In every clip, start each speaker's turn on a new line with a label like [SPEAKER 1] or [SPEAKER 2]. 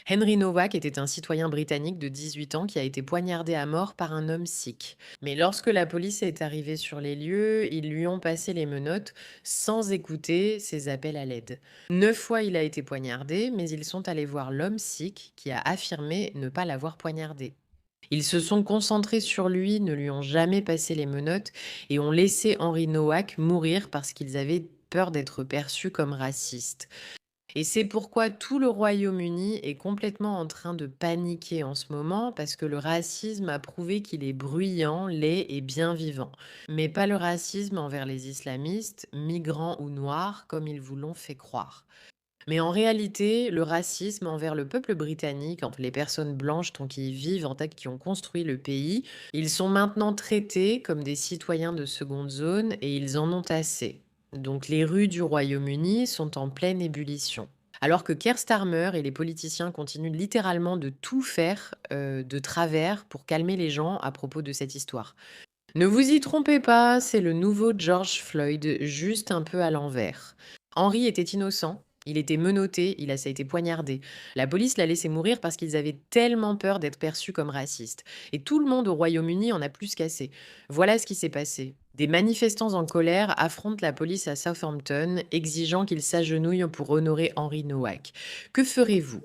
[SPEAKER 1] Henry Nowak était un citoyen britannique de 18 ans qui a été poignardé à mort par un homme sikh. Mais lorsque la police est arrivée sur les lieux, ils lui ont passé les menottes sans écouter ses appels à l'aide. 9 fois il a été poignardé, mais ils sont allés voir l'homme sikh qui a affirmé ne pas l'avoir poignardé. Ils se sont concentrés sur lui, ne lui ont jamais passé les menottes et ont laissé Henry Nowak mourir parce qu'ils avaient peur d'être perçus comme racistes. Et c'est pourquoi tout le Royaume-Uni est complètement en train de paniquer en ce moment, parce que le racisme a prouvé qu'il est bruyant, laid et bien vivant. Mais pas le racisme envers les islamistes, migrants ou noirs, comme ils vous l'ont fait croire. Mais en réalité, le racisme envers le peuple britannique, entre les personnes blanches tant qui y vivent, en fait, qui ont construit le pays, ils sont maintenant traités comme des citoyens de seconde zone et ils en ont assez. Donc les rues du Royaume-Uni sont en pleine ébullition. Alors que Keir Starmer et les politiciens continuent littéralement de tout faire de travers pour calmer les gens à propos de cette histoire. Ne vous y trompez pas, c'est le nouveau George Floyd, juste un peu à l'envers. Henry était innocent, il était menotté, ça a été poignardé. La police l'a laissé mourir parce qu'ils avaient tellement peur d'être perçus comme racistes. Et tout le monde au Royaume-Uni en a plus qu'assez. Voilà ce qui s'est passé. Des manifestants en colère affrontent la police à Southampton, exigeant qu'ils s'agenouillent pour honorer Henry Nowak. Que ferez-vous?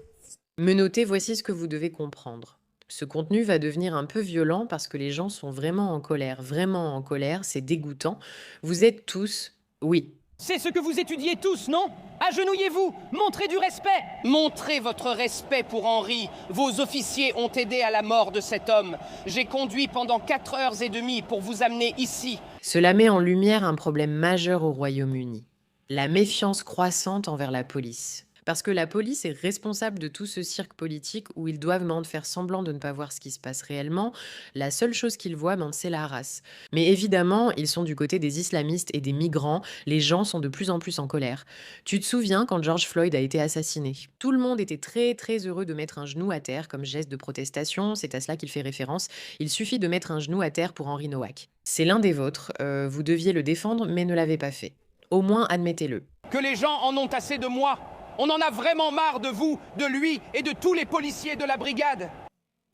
[SPEAKER 1] Menotté, voici ce que vous devez comprendre. Ce contenu va devenir un peu violent parce que les gens sont vraiment en colère, c'est dégoûtant. Vous êtes tous, oui.
[SPEAKER 2] C'est ce que vous étudiez tous, non? Agenouillez-vous, montrez du respect.
[SPEAKER 3] Montrez votre respect pour Henri. Vos officiers ont aidé à la mort de cet homme. J'ai conduit pendant 4 heures et demie pour vous amener ici.
[SPEAKER 1] Cela met en lumière un problème majeur au Royaume-Uni. La méfiance croissante envers la police. Parce que la police est responsable de tout ce cirque politique où ils doivent faire semblant de ne pas voir ce qui se passe réellement. La seule chose qu'ils voient, c'est la race. Mais évidemment, ils sont du côté des islamistes et des migrants. Les gens sont de plus en plus en colère. Tu te souviens quand George Floyd a été assassiné? Tout le monde était très très heureux de mettre un genou à terre comme geste de protestation. C'est à cela qu'il fait référence. Il suffit de mettre un genou à terre pour Henry Nowak. C'est l'un des vôtres. Vous deviez le défendre, mais ne l'avez pas fait. Au moins, admettez-le.
[SPEAKER 3] Que les gens en ont assez de moi. On en a vraiment marre de vous, de lui et de tous les policiers de la brigade.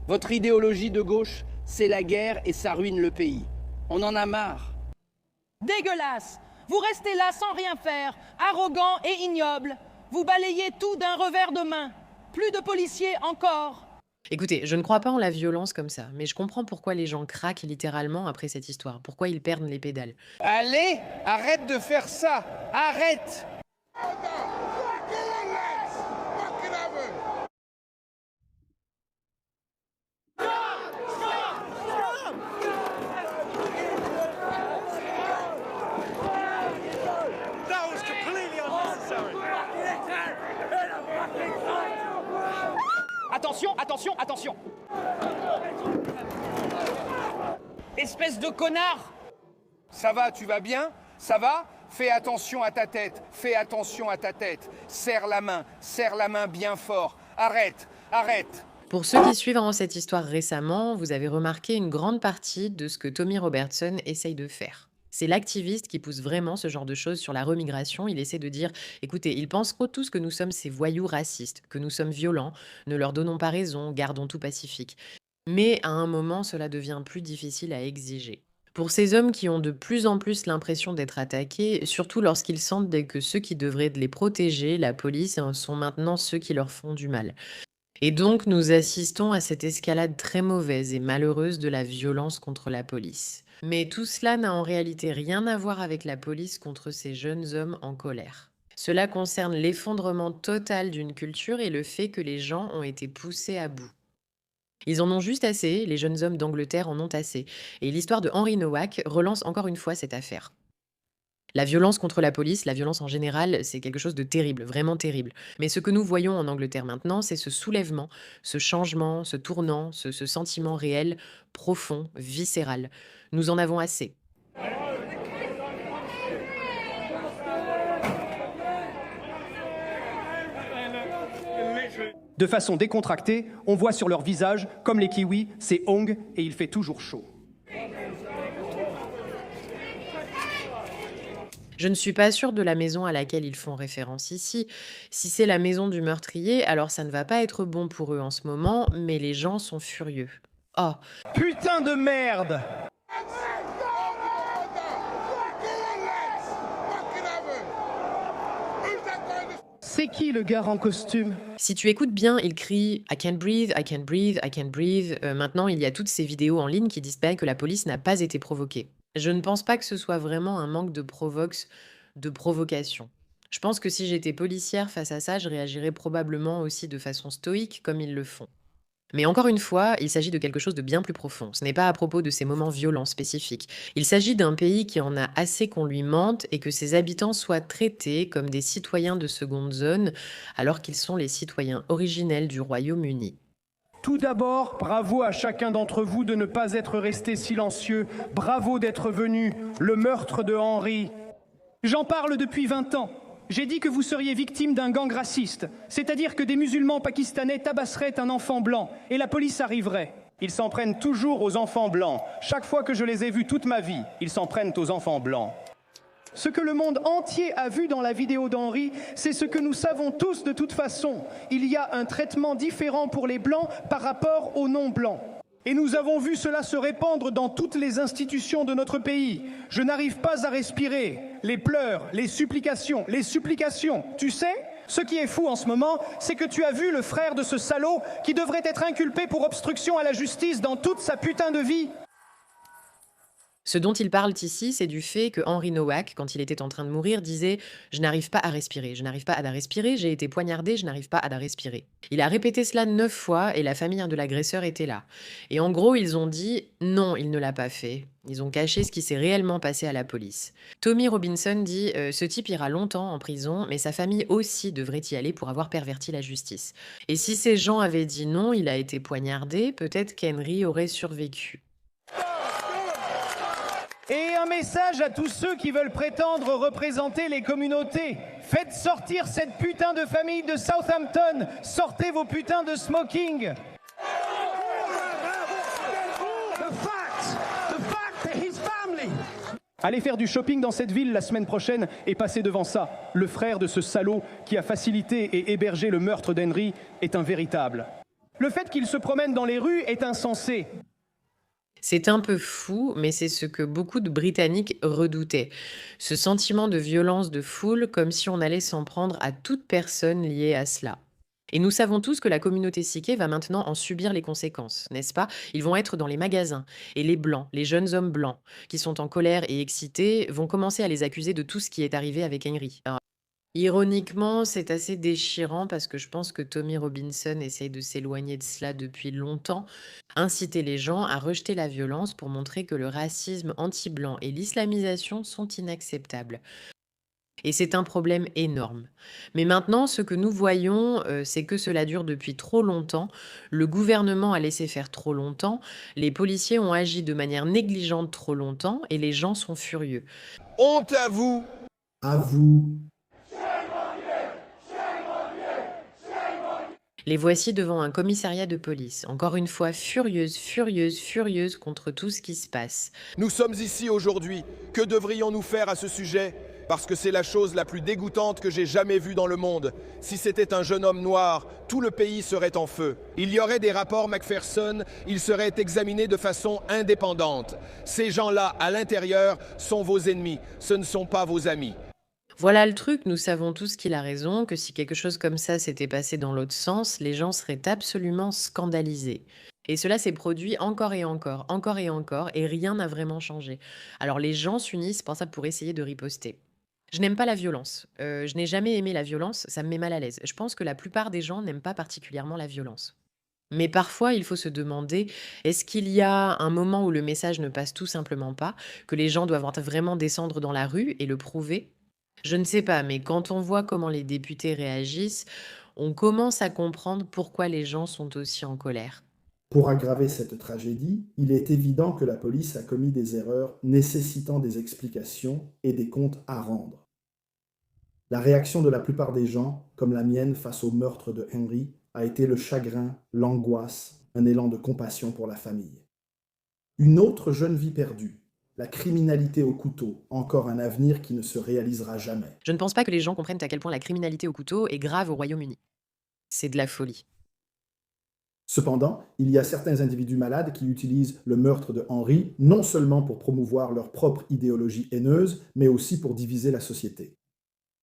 [SPEAKER 3] Votre idéologie de gauche, c'est la guerre et ça ruine le pays. On en a marre.
[SPEAKER 2] Dégueulasse. Vous restez là sans rien faire, arrogant et ignoble. Vous balayez tout d'un revers de main. Plus de policiers encore.
[SPEAKER 1] Écoutez, je ne crois pas en la violence comme ça, mais je comprends pourquoi les gens craquent littéralement après cette histoire, pourquoi ils perdent les pédales.
[SPEAKER 3] Allez, arrête de faire ça. Arrête.
[SPEAKER 2] Attention, attention, attention. Espèce de connard.
[SPEAKER 3] Ça va, tu vas bien? Ça va? Fais attention à ta tête, fais attention à ta tête. Serre la main bien fort. Arrête, arrête.
[SPEAKER 1] Pour ceux qui suivront cette histoire récemment, vous avez remarqué une grande partie de ce que Tommy Robertson essaye de faire. C'est l'activiste qui pousse vraiment ce genre de choses sur la remigration. Il essaie de dire, écoutez, ils pensent tous que nous sommes ces voyous racistes, que nous sommes violents, ne leur donnons pas raison, gardons tout pacifique. Mais à un moment, cela devient plus difficile à exiger. Pour ces hommes qui ont de plus en plus l'impression d'être attaqués, surtout lorsqu'ils sentent que ceux qui devraient les protéger, la police, sont maintenant ceux qui leur font du mal. Et donc, nous assistons à cette escalade très mauvaise et malheureuse de la violence contre la police. Mais tout cela n'a en réalité rien à voir avec la police contre ces jeunes hommes en colère. Cela concerne l'effondrement total d'une culture et le fait que les gens ont été poussés à bout. Ils en ont juste assez, les jeunes hommes d'Angleterre en ont assez. Et l'histoire de Henry Nowak relance encore une fois cette affaire. La violence contre la police, la violence en général, c'est quelque chose de terrible, vraiment terrible. Mais ce que nous voyons en Angleterre maintenant, c'est ce soulèvement, ce changement, ce tournant, ce sentiment réel, profond, viscéral. Nous en avons assez.
[SPEAKER 4] De façon décontractée, on voit sur leur visage, comme les kiwis, c'est Hong et il fait toujours chaud.
[SPEAKER 1] Je ne suis pas sûre de la maison à laquelle ils font référence ici. Si c'est la maison du meurtrier, alors ça ne va pas être bon pour eux en ce moment, mais les gens sont furieux. Oh,
[SPEAKER 4] Putain de merde! C'est qui le gars en costume?
[SPEAKER 1] si tu écoutes bien, il crie I can't breathe, I can't breathe, I can't breathe. Maintenant, il y a toutes ces vidéos en ligne qui disent bien que la police n'a pas été provoquée. Je ne pense pas que ce soit vraiment un manque de provocation. Je pense que si j'étais policière face à ça, je réagirais probablement aussi de façon stoïque comme ils le font. Mais encore une fois, il s'agit de quelque chose de bien plus profond. Ce n'est pas à propos de ces moments violents spécifiques. Il s'agit d'un pays qui en a assez qu'on lui mente et que ses habitants soient traités comme des citoyens de seconde zone, alors qu'ils sont les citoyens originels du Royaume-Uni.
[SPEAKER 4] Tout d'abord, bravo à chacun d'entre vous de ne pas être resté silencieux. Bravo d'être venu. Le meurtre de Henry. J'en parle depuis 20 ans. J'ai dit que vous seriez victime d'un gang raciste, c'est-à-dire que des musulmans pakistanais tabasseraient un enfant blanc et la police arriverait. Ils s'en prennent toujours aux enfants blancs. Chaque fois que je les ai vus toute ma vie, ils s'en prennent aux enfants blancs. Ce que le monde entier a vu dans la vidéo d'Henry, c'est ce que nous savons tous de toute façon. Il y a un traitement différent pour les blancs par rapport aux non-blancs. Et nous avons vu cela se répandre dans toutes les institutions de notre pays. Je n'arrive pas à respirer. Les pleurs, les supplications. Tu sais, ce qui est fou en ce moment, c'est que tu as vu le frère de ce salaud qui devrait être inculpé pour obstruction à la justice dans toute sa putain de vie.
[SPEAKER 1] Ce dont ils parlent ici, c'est du fait que Henry Nowak, quand il était en train de mourir, disait « Je n'arrive pas à respirer, je n'arrive pas à la respirer, j'ai été poignardé, je n'arrive pas à la respirer ». Il a répété cela 9 fois et la famille de l'agresseur était là. Et en gros, ils ont dit « Non, il ne l'a pas fait ». Ils ont caché ce qui s'est réellement passé à la police. Tommy Robinson dit Ce type ira longtemps en prison, mais sa famille aussi devrait y aller pour avoir perverti la justice. Et si ces gens avaient dit non, il a été poignardé, peut-être qu'Henry aurait survécu. »
[SPEAKER 4] Et un message à tous ceux qui veulent prétendre représenter les communautés. Faites sortir cette putain de famille de Southampton. Sortez vos putains de smoking. Allez faire du shopping dans cette ville la semaine prochaine et passez devant ça. Le frère de ce salaud qui a facilité et hébergé le meurtre d'Henry est un véritable. Le fait qu'il se promène dans les rues est insensé.
[SPEAKER 1] C'est un peu fou, mais c'est ce que beaucoup de Britanniques redoutaient. Ce sentiment de violence de foule, comme si on allait s'en prendre à toute personne liée à cela. Et nous savons tous que la communauté sikhe va maintenant en subir les conséquences, n'est-ce pas? Ils vont être dans les magasins, et les blancs, les jeunes hommes blancs, qui sont en colère et excités, vont commencer à les accuser de tout ce qui est arrivé avec Henry. Ironiquement, c'est assez déchirant parce que je pense que Tommy Robinson essaye de s'éloigner de cela depuis longtemps, inciter les gens à rejeter la violence pour montrer que le racisme anti-blanc et l'islamisation sont inacceptables. Et c'est un problème énorme. Mais maintenant, ce que nous voyons, c'est que cela dure depuis trop longtemps, le gouvernement a laissé faire trop longtemps, les policiers ont agi de manière négligente trop longtemps et les gens sont furieux.
[SPEAKER 5] Honte à vous!
[SPEAKER 6] À vous.
[SPEAKER 1] Les voici devant un commissariat de police, encore une fois furieuse contre tout ce qui se passe.
[SPEAKER 5] Nous sommes ici aujourd'hui. Que devrions-nous faire à ce sujet? Parce que c'est la chose la plus dégoûtante que j'ai jamais vue dans le monde. Si c'était un jeune homme noir, tout le pays serait en feu. Il y aurait des rapports Macpherson, ils seraient examinés de façon indépendante. Ces gens-là, à l'intérieur, sont vos ennemis, ce ne sont pas vos amis.
[SPEAKER 1] Voilà le truc, nous savons tous qu'il a raison, que si quelque chose comme ça s'était passé dans l'autre sens, les gens seraient absolument scandalisés. Et cela s'est produit encore et encore, et rien n'a vraiment changé. Alors les gens s'unissent pour essayer de riposter. Je n'aime pas la violence. Je n'ai jamais aimé la violence, ça me met mal à l'aise. Je pense que la plupart des gens n'aiment pas particulièrement la violence. Mais parfois, il faut se demander, est-ce qu'il y a un moment où le message ne passe tout simplement pas, que les gens doivent vraiment descendre dans la rue et le prouver? Je ne sais pas, mais quand on voit comment les députés réagissent, on commence à comprendre pourquoi les gens sont aussi en colère.
[SPEAKER 6] Pour aggraver cette tragédie, il est évident que la police a commis des erreurs nécessitant des explications et des comptes à rendre. La réaction de la plupart des gens, comme la mienne face au meurtre de Henry, a été le chagrin, l'angoisse, un élan de compassion pour la famille. Une autre jeune vie perdue, La criminalité au couteau, encore un avenir qui ne se réalisera jamais.
[SPEAKER 1] Je ne pense pas que les gens comprennent à quel point la criminalité au couteau est grave au Royaume-Uni. C'est de la folie.
[SPEAKER 6] Cependant, il y a certains individus malades qui utilisent le meurtre de Henri non seulement pour promouvoir leur propre idéologie haineuse, mais aussi pour diviser la société.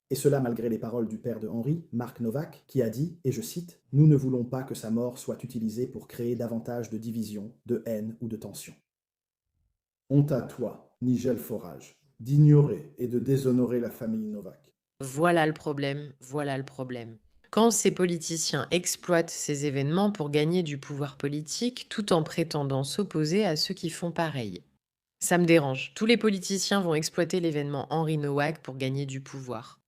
[SPEAKER 6] Et cela malgré les paroles du père de Henri, Mark Novak, qui a dit, et je cite, « Nous ne voulons pas que sa mort soit utilisée pour créer davantage de division, de haine ou de tension. » Honte à toi, Nigel Farage, d'ignorer et de déshonorer la famille Novak.
[SPEAKER 1] Voilà le problème, voilà le problème. Quand ces politiciens exploitent ces événements pour gagner du pouvoir politique tout en prétendant s'opposer à ceux qui font pareil. Ça me dérange. Tous les politiciens vont exploiter l'événement Henri Nowak pour gagner du pouvoir.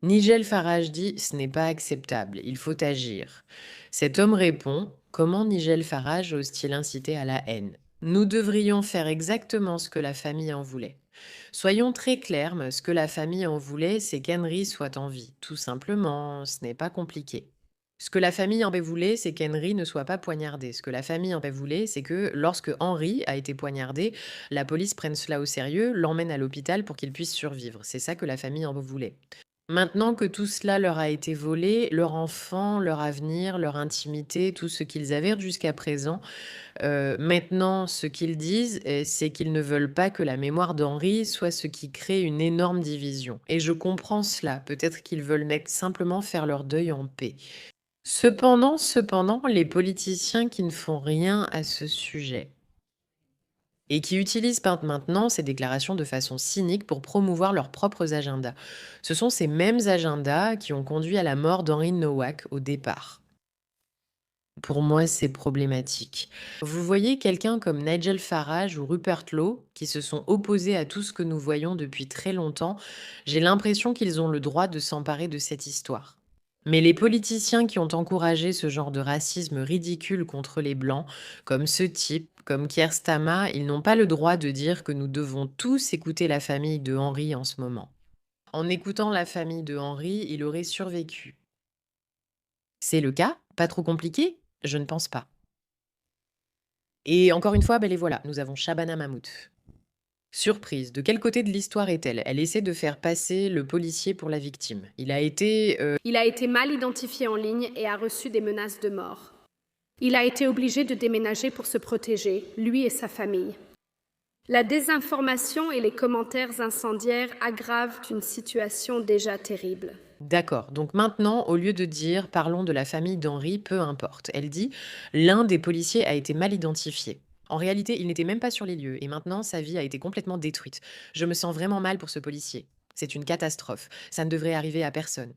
[SPEAKER 1] Nigel Farage dit « Ce n'est pas acceptable, il faut agir ». Cet homme répond « Comment Nigel Farage ose-t-il inciter à la haine ?» Nous devrions faire exactement ce que la famille en voulait. Soyons très clairs, ce que la famille en voulait, c'est qu'Henry soit en vie. Tout simplement, ce n'est pas compliqué. Ce que la famille en voulait, c'est qu'Henry ne soit pas poignardé. Ce que la famille en voulait, c'est que lorsque Henry a été poignardé, la police prenne cela au sérieux, l'emmène à l'hôpital pour qu'il puisse survivre. C'est ça que la famille en voulait. Maintenant que tout cela leur a été volé, leur enfant, leur avenir, leur intimité, tout ce qu'ils avaient jusqu'à présent, maintenant, ce qu'ils disent, c'est qu'ils ne veulent pas que la mémoire d'Henri soit ce qui crée une énorme division. Et je comprends cela. Peut-être qu'ils veulent simplement faire leur deuil en paix. Cependant, les politiciens qui ne font rien à ce sujet et qui utilisent maintenant ces déclarations de façon cynique pour promouvoir leurs propres agendas. Ce sont ces mêmes agendas qui ont conduit à la mort d'Henry Nowak au départ. Pour moi, c'est problématique. Vous voyez quelqu'un comme Nigel Farage ou Rupert Lowe, qui se sont opposés à tout ce que nous voyons depuis très longtemps, j'ai l'impression qu'ils ont le droit de s'emparer de cette histoire. Mais les politiciens qui ont encouragé ce genre de racisme ridicule contre les Blancs, comme ce type, comme Keir Starmer, ils n'ont pas le droit de dire que nous devons tous écouter la famille de Henry en ce moment. En écoutant la famille de Henry, il aurait survécu. C'est le cas? Pas trop compliqué? Je ne pense pas. Et encore une fois, les voilà, nous avons Shabana Mahmoud. Surprise, de quel côté de l'histoire est-elle? Elle essaie de faire passer le policier pour la victime. Il a été
[SPEAKER 7] mal identifié en ligne et a reçu des menaces de mort. Il a été obligé de déménager pour se protéger, lui et sa famille. La désinformation et les commentaires incendiaires aggravent une situation déjà terrible.
[SPEAKER 1] D'accord, donc maintenant, au lieu de dire « parlons de la famille d'Henry », peu importe, elle dit « l'un des policiers a été mal identifié ». En réalité, il n'était même pas sur les lieux et maintenant, sa vie a été complètement détruite. Je me sens vraiment mal pour ce policier. C'est une catastrophe. Ça ne devrait arriver à personne.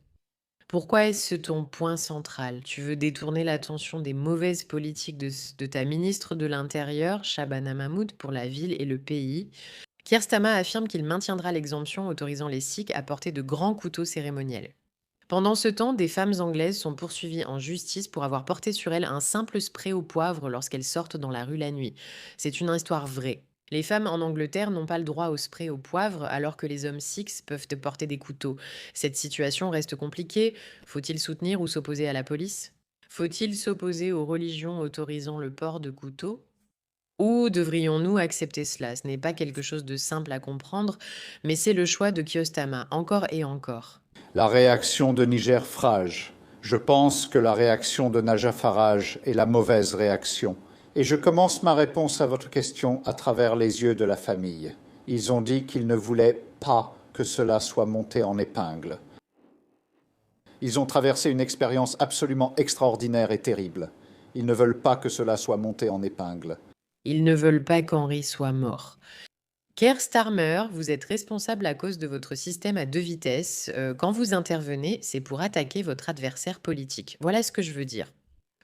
[SPEAKER 1] Pourquoi est-ce ton point central? Tu veux détourner l'attention des mauvaises politiques de ta ministre de l'Intérieur, Shabana Mahmoud, pour la ville et le pays. Keir Starmer affirme qu'il maintiendra l'exemption autorisant les Sikhs à porter de grands couteaux cérémoniels. Pendant ce temps, des femmes anglaises sont poursuivies en justice pour avoir porté sur elles un simple spray au poivre lorsqu'elles sortent dans la rue la nuit. C'est une histoire vraie. Les femmes en Angleterre n'ont pas le droit au spray au poivre alors que les hommes sikhs peuvent porter des couteaux. Cette situation reste compliquée. Faut-il soutenir ou s'opposer à la police? Faut-il s'opposer aux religions autorisant le port de couteaux? Ou devrions-nous accepter cela? Ce n'est pas quelque chose de simple à comprendre, mais c'est le choix de Keir Starmer, encore et encore.
[SPEAKER 8] La réaction de Nigel Farage. Je pense que la réaction de Nigel Farage est la mauvaise réaction. Et je commence ma réponse à votre question à travers les yeux de la famille. Ils ont dit qu'ils ne voulaient pas que cela soit monté en épingle. Ils ont traversé une expérience absolument extraordinaire et terrible. Ils ne veulent pas que cela soit monté en épingle.
[SPEAKER 1] Ils ne veulent pas qu'Henry soit mort. Keir Starmer, vous êtes responsable à cause de votre système à deux vitesses. Quand vous intervenez, c'est pour attaquer votre adversaire politique. Voilà ce que je veux dire.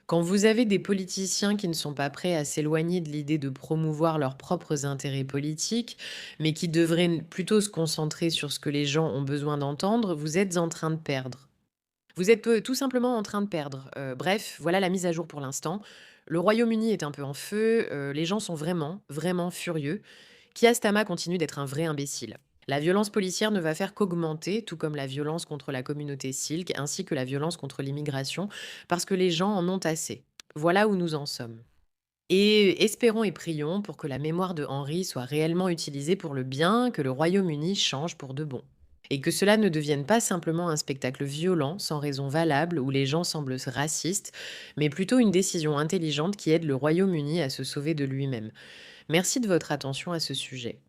[SPEAKER 1] Quand vous avez des politiciens qui ne sont pas prêts à s'éloigner de l'idée de promouvoir leurs propres intérêts politiques, mais qui devraient plutôt se concentrer sur ce que les gens ont besoin d'entendre, vous êtes en train de perdre. Vous êtes tout simplement en train de perdre. Bref, voilà la mise à jour pour l'instant. Le Royaume-Uni est un peu en feu, les gens sont vraiment, vraiment furieux. Keir Starmer continue d'être un vrai imbécile. La violence policière ne va faire qu'augmenter, tout comme la violence contre la communauté sikh, ainsi que la violence contre l'immigration, parce que les gens en ont assez. Voilà où nous en sommes. Et espérons et prions pour que la mémoire de Henri soit réellement utilisée pour le bien, que le Royaume-Uni change pour de bon. Et que cela ne devienne pas simplement un spectacle violent, sans raison valable, où les gens semblent racistes, mais plutôt une décision intelligente qui aide le Royaume-Uni à se sauver de lui-même. Merci de votre attention à ce sujet.